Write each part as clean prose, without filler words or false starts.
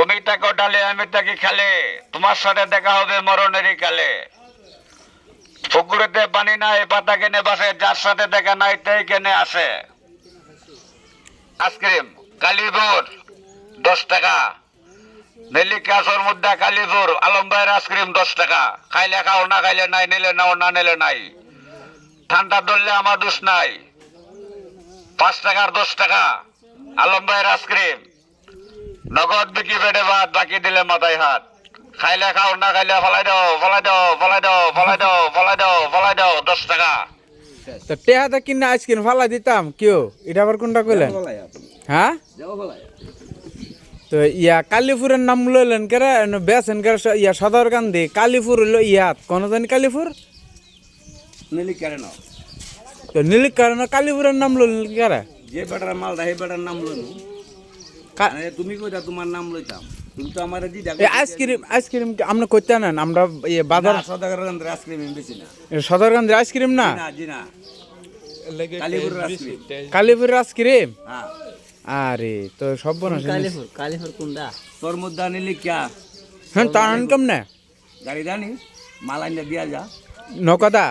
তুমি থাকো ডালে আমি থাকি খালে, তোমার সাথে দেখা হবে মরণেরই কালে। পুকুরেতে পানি নাই পাতা কেনে বাসে, যার সাথে দেখা নাই তাই কেনে আসে। আইসক্রিম কালীপুর 10 টাকা, নেলিকাসর মুদ্রা কালীপুর আলম ভাইয়ের আইসক্রিম 10 টাকা। খাইলে খাও, না খাইলে নাই, নিলে নাও, না নিলে নাই। ঠান্ডা ধরলে আমার দোষ নাই। 5 টাকার 10 টাকা আলম ভাইয়ের আইসক্রিম। নগদ বিক্রি পেটে ভাত, বাকি দিলে মাথায় হাত। খাইলে খাও, না খাইলে ফলাই দাও, ফলাই দাও, ফলাই দাও, ফলাই দাও, ফলাই দাও, ফলাই দাও, 10 টাকা। তো টেহাতে কিনা আইসক্রিম ফালা দিতাম কেউ, এটা আবার কোনটা কইলেন? হ্যাঁ, তো ইয়া কালীপুরের নাম লইলেন কেরে, বেসেন কেরে ইয়া সদরকান্দি কালীপুর হইলো ইয়াত কোন জানি কালীপুর নিলি কেন নাও? তো নীলিক কারণ কালীপুরের নাম লইলেন কেরে? যে বেটার মালটা সেই বেটার নাম লইনু। তুমি কইতা তোমার নাম লইতাম, তুমি তো আমার দি দেখো। আইসক্রিম আমরা কইতে নেন, আমরা ইয়ে বাজার সদাগরের আইসক্রিম বেশি না। সদরকান্দির আইসক্রিম না, জি না, কালীপুরের আইসক্রিম। কালীপুরের আইসক্রিম। হ্যাঁ, আরে তো সব বনাস কালীপুর কোনটা? তোর মধ্যে নিলি ক্যা? হ্যাঁ, তার ইনকাম না গাড়ি জানি মালাইন দিয়া যা, নকদা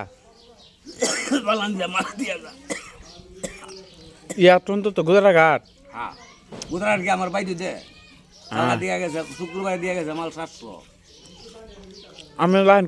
মালান দিয়া মাল দিয়া যা। ইয়া তো গুজরাঘাট। হ্যাঁ, গুজরাট কি আমার বাইরে দে দিয়া গেছে, শুক্রবার দিয়া গেছে মাল 700। আমি লাইন